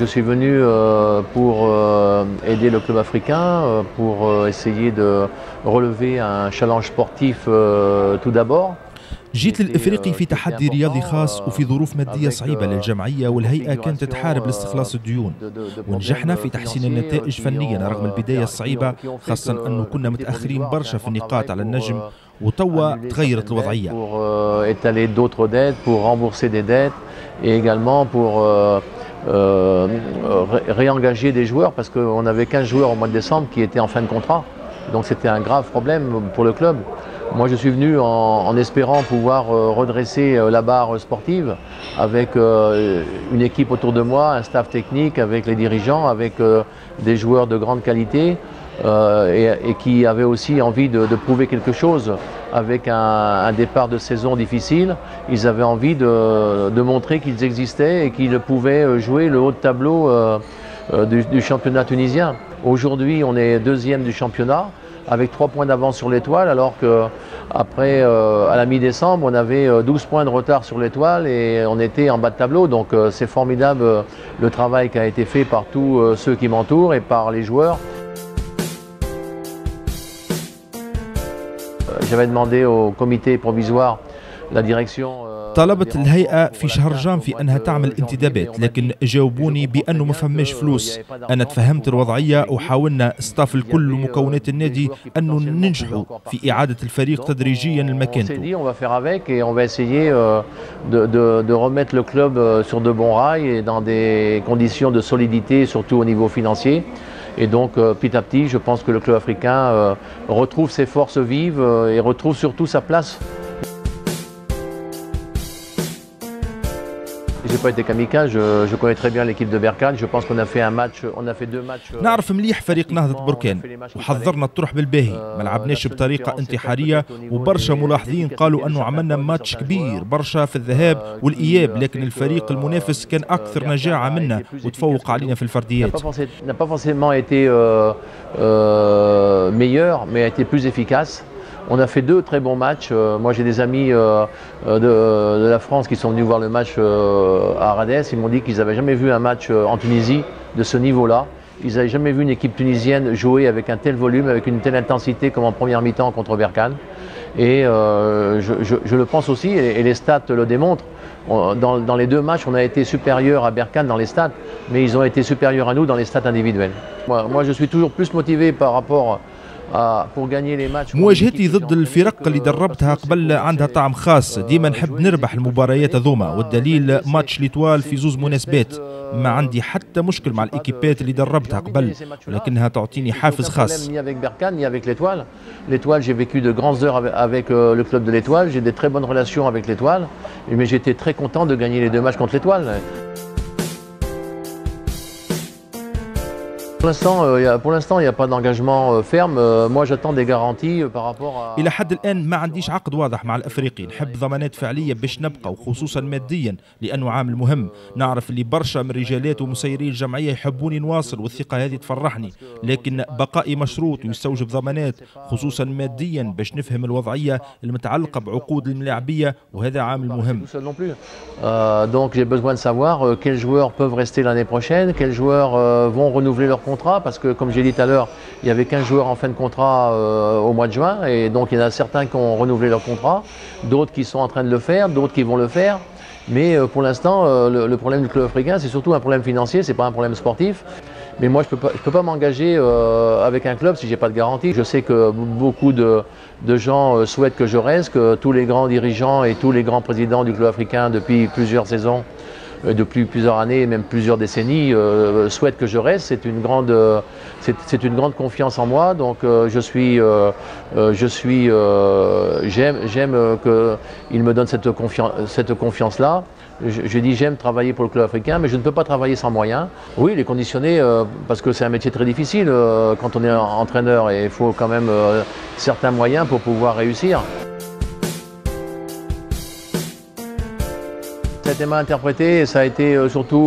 Je suis venu pour aider le club africain, pour essayer de relever un challenge sportif tout d'abord. جيت للإفريقي في تحدي رياضي خاص وفي ظروف مادية صعيبة للجمعية والهيئة كانت تحارب لاستخلاص الديون، ونجحنا في تحسين النتائج فنيا رغم البداية الصعيبة، خاصة أنه كنا متأخرين برشا في النقاط على النجم وتوا تغيرت الوضعية. Pour étaler d'autres dettes, pour rembourser des dettes et également pour réengager des joueurs parce qu'on avait 15 joueurs au mois de décembre qui étaient en fin de contrat. Donc c'était un grave problème pour le club. Moi je suis venu en espérant pouvoir redresser la barre sportive avec une équipe autour de moi, un staff technique, avec les dirigeants, avec des joueurs de grande qualité et qui avaient aussi envie de prouver quelque chose. Avec un départ de saison difficile, ils avaient envie de montrer qu'ils existaient et qu'ils pouvaient jouer le haut de tableau du championnat tunisien. Aujourd'hui, on est deuxième du championnat avec 3 points d'avance sur l'Étoile, alors qu'après, à la mi-décembre, on avait 12 points de retard sur l'Étoile et on était en bas de tableau. Donc c'est formidable le travail qui a été fait par tous ceux qui m'entourent et par les joueurs. J'avais demandé au comité provisoire, la direction. طلبت الهيئة في شهر جانفي أنها تعمل انتدابات، لكن جاوبوني بأنه ما فماش فلوس. أنا تفهمت الوضعية وحاولنا استاف الكل ومكونات النادي أنه ننجحوا في إعادة الفريق تدريجيا لمكانته. On va faire avec et on va essayer de remettre le club sur de bons rails et dans des conditions de solidité, surtout au niveau financier. Et donc petit à petit, je pense que le club africain retrouve ses forces vives et retrouve surtout sa place. J'ai pas été kamikaze, je connais très bien l'équipe de Berkane. Je pense qu'on a fait un match, on a fait 2 matchs. نعرف مليح فريق نهضة بركان وحضرنا الطرح بالباهي، ما لعبناش بطريقة انتحارية وبرشا ملاحظين قالوا أنه عملنا ماتش كبير برشا في الذهاب والإياب، لكن الفريق المنافس كان أكثر نجاعة منا وتفوق علينا في الفرديات. N'a pas forcément été meilleur, mais a été plus efficace. On a fait 2 très bons matchs. Moi j'ai des amis de la France qui sont venus voir le match à Radès. Ils m'ont dit qu'ils n'avaient jamais vu un match en Tunisie de ce niveau-là. Ils n'avaient jamais vu une équipe tunisienne jouer avec un tel volume, avec une telle intensité comme en première mi-temps contre Berkane. Et je le pense aussi, et les stats le démontrent. Dans les 2 matchs, on a été supérieur à Berkane dans les stats, mais ils ont été supérieurs à nous dans les stats individuelles. Moi je suis toujours plus motivé par rapport مواجهتي ضد الفرق اللي دربتها قبل عندها طعم خاص، ديما نحب نربح المباريات هذوما، والدليل ماتش ليتوال في 2 مناسبات. ما عندي حتى مشكل مع الإيكيبات اللي دربتها قبل، ولكنها تعطيني حافز خاص. L'Étoile, j'ai vécu de grandes heures avec le club de l'Étoile, j'ai des très bonnes relations avec l'Étoile, mais j'étais très content de gagner les 2 matchs contre l'Étoile. Pour l'instant, il n'y a pas d'engagement ferme. Moi, j'attends des garanties par rapport à... إلى حد الآن ما عنديش عقد واضح مع الأفريقي، نحب ضمانات فعلية باش نبقى وخصوصا ماديا لأنه عامل مهم. نعرف اللي برشا من رجالات ومسيري الجمعية يحبوني نواصل والثقة هذه تفرحني، لكن بقائي مشروط ويستوجب ضمانات خصوصا ماديا باش نفهم الوضعية المتعلقة بعقود الملاعبية، وهذا عامل مهم. Donc j'ai besoin de savoir quels joueurs peuvent rester l'année prochaine, quels joueurs vont renouveler leur contrat, parce que comme j'ai dit tout à l'heure, il y avait 15 joueurs en fin de contrat au mois de juin, et donc il y en a certains qui ont renouvelé leur contrat, d'autres qui sont en train de le faire, d'autres qui vont le faire. Mais pour l'instant, le problème du club africain, c'est surtout un problème financier, c'est pas un problème sportif. Mais moi, je peux pas m'engager avec un club si j'ai pas de garantie. Je sais que beaucoup de gens souhaitent que je reste, que tous les grands dirigeants et tous les grands présidents du club africain depuis plusieurs saisons, depuis plusieurs années, même plusieurs décennies, souhaitent que je reste. C'est une grande confiance en moi. Donc j'aime qu'ils me donnent cette confiance-là. Je dis j'aime travailler pour le club africain, mais je ne peux pas travailler sans moyens. Oui, les conditionner, parce que c'est un métier très difficile quand on est entraîneur et il faut quand même certains moyens pour pouvoir réussir. Ça a été mal interprété et ça a été surtout,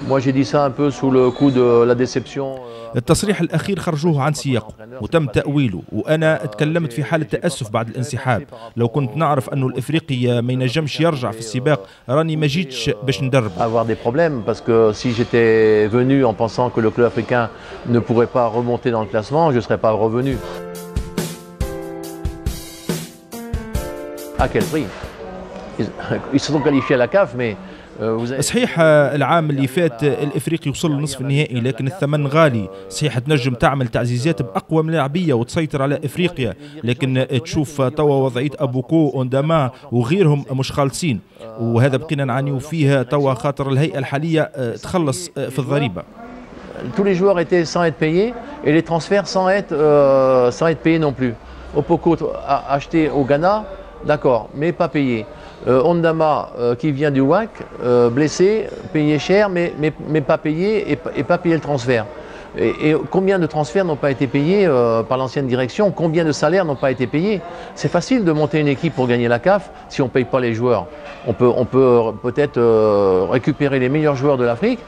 moi j'ai dit ça un peu sous le coup de la déception. التصريح الأخير خرجوه عن سياقه وتم تأويله، وأنا تكلمت في حالة تأسف بعد الانسحاب. لو كنت نعرف أنه الإفريقي ما ينجمش يرجع في السباق راني ما جيتش باش ندرب. Avoir des problèmes parce que si j'étais venu en pensant que le club africain ne pourrait pas remonter dans le classement, je ne serais pas revenu. À quel prix? Ils se sont qualifiés à la CAF, mais صحيح العام اللي فات الافريقي وصل لنصف النهائي لكن الثمن غالي. صحيح تنجم تعمل تعزيزات باقوى ملاعبيه وتسيطر على افريقيا، لكن تشوف توا وضعيه ابوكو اونداما وغيرهم مش خالصين، وهذا بقينا نعانيو فيه توا خاطر الهيئه الحاليه تخلص في الضريبه. Tous les joueurs étaient sans être payés et les transferts sans être payés non plus. Opoko a acheté au Ghana, d'accord, mais pas payé. Ondama qui vient du WAC, blessé, payé cher, mais pas payé et pas payé le transfert. Et combien de transferts n'ont pas été payés par l'ancienne direction? Combien de salaires n'ont pas été payés? C'est facile de monter une équipe pour gagner la CAF si on ne paye pas les joueurs. On peut peut-être récupérer les meilleurs joueurs de l'Afrique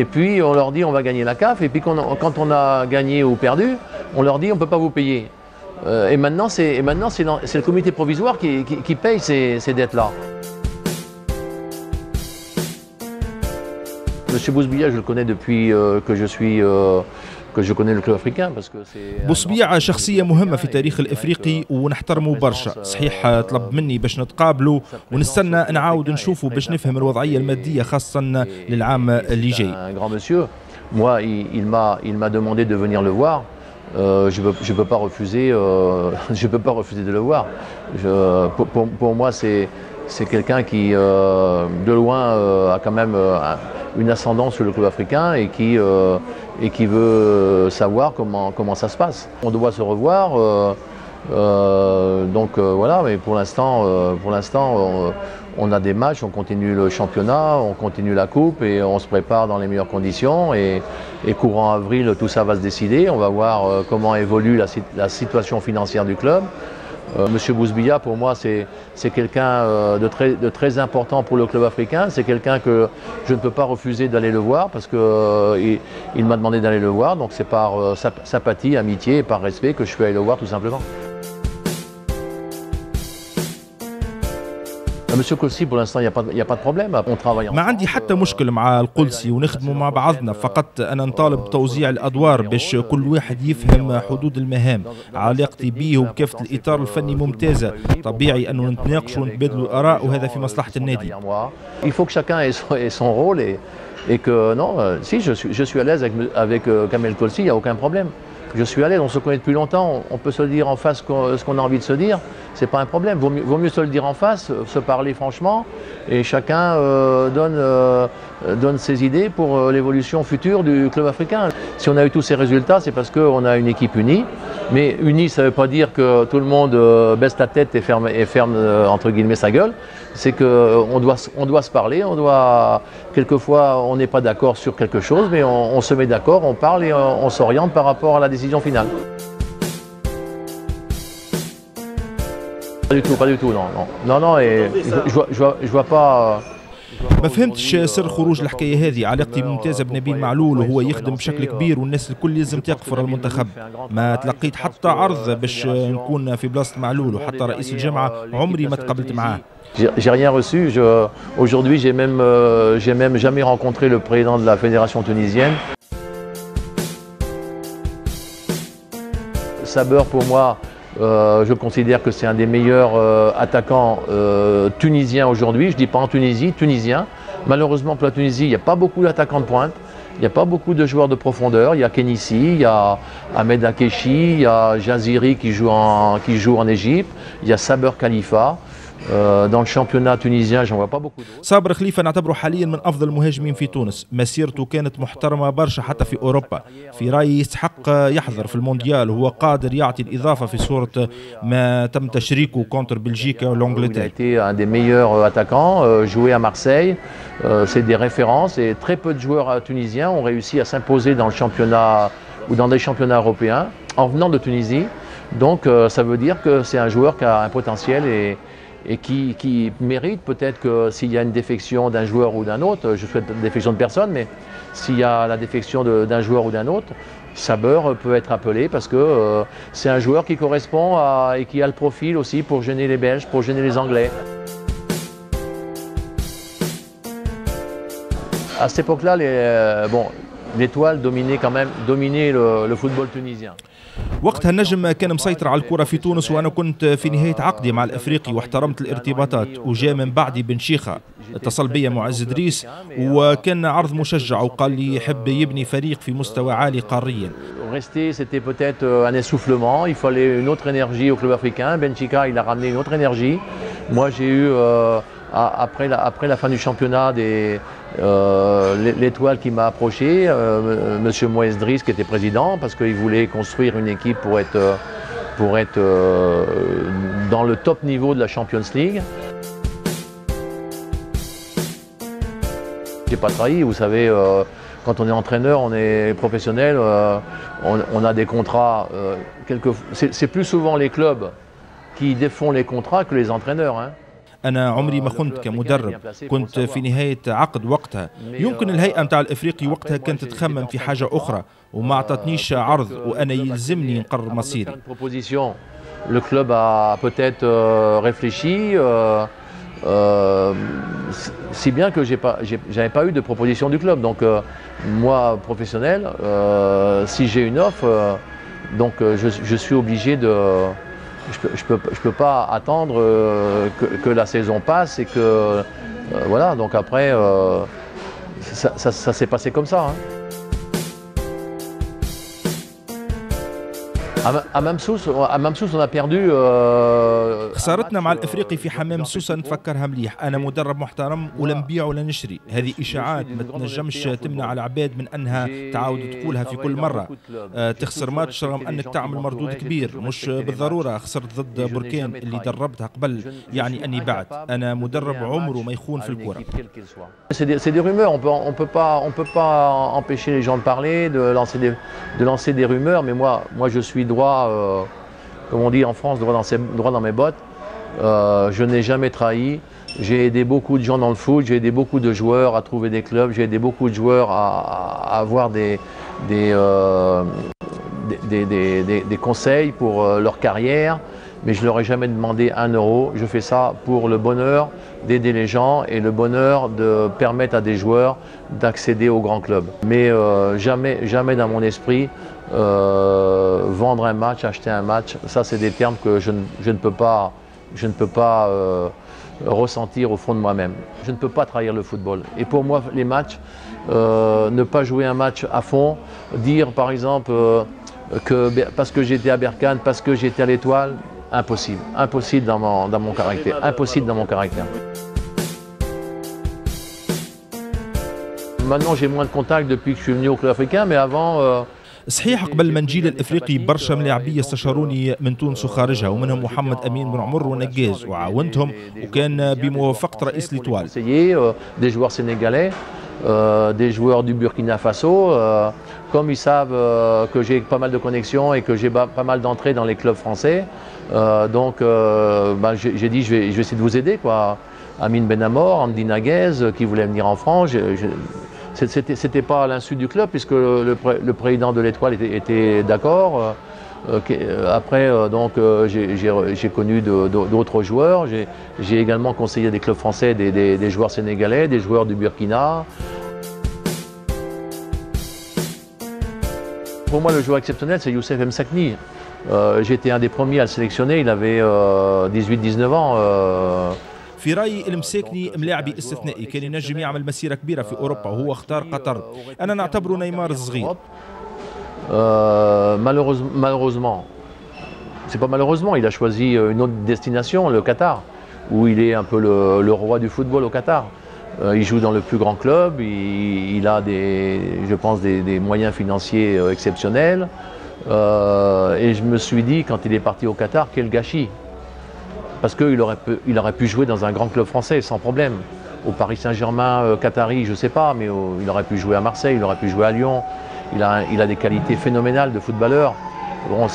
et puis on leur dit on va gagner la CAF et puis quand on a gagné ou perdu, on leur dit on ne peut pas vous payer. Et maintenant, c'est le comité provisoire qui paye ces dettes-là. Monsieur Bousbia, je le connais depuis que je connais le club africain parce que c'est. بوسبيع شخصية مهمة في تاريخ الإفريقي ونحترمه برشا. صحيح طلب مني باش نتقابلوا ونستنى نعاود نشوفه باش نفهم الوضعية المادية خاصة للعام اللي جاي. Un grand monsieur. Moi, il m'a demandé de venir le voir. Je peux pas refuser. Je peux pas refuser de le voir. Pour moi, c'est quelqu'un qui, de loin, a quand même une ascendance sur le club africain et qui veut savoir comment ça se passe. On doit se revoir. Donc voilà. Mais pour l'instant, on a des matchs, on continue le championnat, on continue la coupe et on se prépare dans les meilleures conditions. Et courant avril, tout ça va se décider. On va voir comment évolue la situation financière du club. Monsieur Bousbia, pour moi, c'est quelqu'un de très important pour le club africain. C'est quelqu'un que je ne peux pas refuser d'aller le voir parce qu'il m'a demandé d'aller le voir. Donc c'est par sympathie, amitié et par respect que je suis allé le voir tout simplement. Monsieur Kolsi, pour l'instant, il n'y a pas de problème. On travaille ensemble. ما عندي حتى مشكل مع القلسي ونخدموا مع بعضنا، فقط أنا نطالب بتوزيع الأدوار باش كل واحد يفهم حدود المهام. علاقتي به وبكافة الإطار الفني ممتازة، طبيعي أنه نتناقش ونتبادلوا الآراء وهذا في مصلحة النادي. Il faut que chacun ait son rôle et que non, si je suis à l'aise avec Kamel Kolsi, il n'y a aucun problème. Je suis à l'aise, on se connaît depuis longtemps, on peut se dire en face ce qu'on a envie de se dire, c'est pas un problème. Vaut mieux se le dire en face, se parler franchement, et chacun donne ses idées pour l'évolution future du club africain. Si on a eu tous ces résultats, c'est parce qu'on a une équipe unie. Mais unie, ça ne veut pas dire que tout le monde baisse la tête et ferme entre guillemets sa gueule. C'est qu'on doit se parler, quelquefois on n'est pas d'accord sur quelque chose, mais on se met d'accord, on parle et on s'oriente par rapport à la décision finale. Pas du tout, non, et je vois pas. ما فهمتش سر خروج الحكايه هذه. علاقتي ممتازه بنبيل معلول وهو يخدم بشكل كبير والناس الكل لازم تقفر المنتخب. ما تلقيت حتى عرض باش نكون في بلاصه معلول وحتى رئيس الجامعه عمري ما تقابلت معاه. J'ai rien reçu. Aujourd'hui, j'ai même jamais rencontré le président de la fédération tunisienne. Saber, pour moi, je considère que c'est un des meilleurs attaquants tunisiens aujourd'hui. Je ne dis pas en Tunisie, tunisien. Malheureusement pour la Tunisie, il n'y a pas beaucoup d'attaquants de pointe. Il n'y a pas beaucoup de joueurs de profondeur. Il y a Kenissi, il y a Ahmed Akeshi, il y a Jaziri qui joue en Égypte. Il y a Saber Khalifa. Dans le championnat tunisien, j'en vois pas beaucoup. صابر خليفة نعتبره حاليا من أفضل المهاجمين في تونس. مسيرته كانت محترمة برشا حتى في أوروبا. في رأيي يستحق يحضر في المونديال وهو قادر يعطي الإضافة في صورة ما تم تشريكه كونتر بلجيكا والإنجلترا. Il a été un des meilleurs attaquants, joué à Marseille. C'est des références et très peu de joueurs tunisiens ont réussi à s'imposer dans le championnat ou dans des championnats européens en venant de Tunisie. Donc ça veut dire que c'est un joueur qui a un potentiel et qui mérite peut-être que s'il y a une défection d'un joueur ou d'un autre, je souhaite la défection de personne, mais s'il y a la défection d'un joueur ou d'un autre, Saber peut être appelé parce que c'est un joueur qui correspond et qui a le profil aussi pour gêner les Belges, pour gêner les Anglais. À cette époque-là, l'étoile dominait le football tunisien. وقتها النجم كان مسيطر على الكرة في تونس، وأنا كنت في نهاية عقدي مع الأفريقي واحترمت الارتباطات. وجاء من بعدي بن شيخة اتصل بي معز إدريس وكان عرض مشجع وقال لي يحب يبني فريق في مستوى عالي قاريا. Rester, c'était peut-être un essoufflement, il fallait une autre énergie au club africain. Benfica, il a ramené une autre énergie. Moi, j'ai eu, après la fin du championnat, l'étoile qui m'a approché, Monsieur Moïse Driss, qui était président, parce qu'il voulait construire une équipe pour être dans le top niveau de la Champions League. J'ai pas trahi, vous savez, quand on est entraîneur, on est professionnel, on a des contrats. C'est plus souvent les clubs qui défont les contrats que les entraîneurs. Hein. أنا عمري ما كنت كمدرب، كنت في نهاية عقد وقتها. يمكن الهيئة متاع الإفريقي وقتها كانت تخمم في حاجة أخرى وما أعطتنيش عرض وأنا يلزمني نقرر مصيري. Le club a peut-être réfléchi, si bien que j'avais pas eu de proposition du club. Donc moi, professionnel, si j'ai une offre, je suis obligé de... Je peux pas attendre que la saison passe et que voilà. Donc après, ça s'est passé comme ça. Hein. À Mamsous, on a perdu. خسارتنا مع الافريقي في حمام سوسه نتفكرها مليح. انا مدرب محترم ولا نبيع ولا نشري، هذه اشاعات ما تنجمش تمنع العباد من انها تعاود تقولها في كل مره. تخسر ماتش رغم انك تعمل مردود كبير، مش بالضروره خسرت ضد بركان اللي دربتها قبل يعني اني بعت. انا مدرب عمره ما يخون في الكره. C'est des rumeurs, on peut pas empêcher les gens de parler, de lancer des rumeurs, mais moi je suis droit, comme on dit en France, droit dans mes bottes. Je n'ai jamais trahi. J'ai aidé beaucoup de gens dans le foot, j'ai aidé beaucoup de joueurs à trouver des clubs, j'ai aidé beaucoup de joueurs à avoir des conseils pour leur carrière, mais je ne leur ai jamais demandé 1 euro. Je fais ça pour le bonheur d'aider les gens et le bonheur de permettre à des joueurs d'accéder aux grands clubs. Mais jamais dans mon esprit vendre un match, acheter un match, ça c'est des termes que je ne peux pas ressentir au fond de moi-même. Je ne peux pas trahir le football. Et pour moi, les matchs, ne pas jouer un match à fond, dire par exemple que parce que j'étais à Berkane, parce que j'étais à l'Étoile, impossible. Impossible dans mon caractère. Impossible dans mon caractère. Maintenant, j'ai moins de contacts depuis que je suis venu au club africain, mais avant... صحيح قبل ما نجي للافريقي برشا ملاعبيه استشاروني من تونس وخارجها، ومنهم محمد امين بن عمر ونجاز، وعاونتهم وكان بموافقه رئيس ليتوال. Des joueurs sénégalais, des joueurs du Burkina Faso, comme ils savent que j'ai pas mal de connexions et que j'ai pas mal d'entrées dans les clubs français, j'ai dit je vais essayer de vous aider quoi. Amin Benamor, Andy Naguez qui voulait venir en France. C'était pas à l'insu du club puisque le président de l'Étoile était d'accord. Après, j'ai connu d'autres joueurs. J'ai également conseillé des clubs français, des joueurs sénégalais, des joueurs du Burkina. Pour moi, le joueur exceptionnel, c'est Youssef Msakni. J'étais un des premiers à le sélectionner. Il avait 18-19 ans. في رايي المساكني ملاعبي استثنائي، كان ينجم يعمل مسيره كبيره في اوروبا وهو اختار قطر. انا نعتبره نيمار الصغير. Malheureusement, c'est pas malheureusement, il a choisi une autre destination, le Qatar, où il est un peu le roi du football au Qatar. Il joue dans le plus grand club, il a je pense des moyens financiers exceptionnels. Et je me suis dit, quand il est parti au Qatar, quel gâchis. Parce qu'il aurait pu jouer dans un grand club français sans problème. Au Paris Saint-Germain, Qatari, je ne sais pas, mais il aurait pu jouer à Marseille, il aurait pu jouer à Lyon. Il a des qualités phénoménales de footballeur. Bon,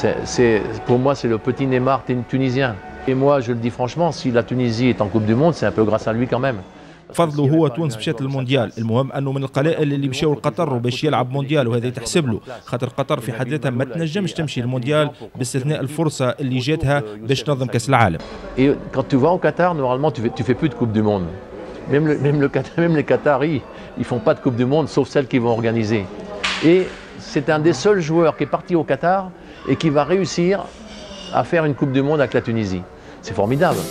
pour moi, c'est le petit Neymar tunisien. Et moi, je le dis franchement, si la Tunisie est en Coupe du Monde, c'est un peu grâce à lui quand même. فضله هو تونس مشات للمونديال. المهم انه من القلائل اللي مشاو لقطر وباش يلعب مونديال، وهذا يتحسب له، خاطر قطر في حد ذاتها ما تنجمش تمشي للمونديال باستثناء الفرصه اللي جاتها باش تنظم كاس العالم. Et quand tu vas au Qatar, normalement tu fais plus de Coupe du Monde. Même les Qataris, ils font pas de Coupe du Monde sauf celles qu'ils vont organiser. Et c'est un des seuls joueurs qui est parti au Qatar et qui va réussir à faire une Coupe du Monde avec la Tunisie. C'est formidable.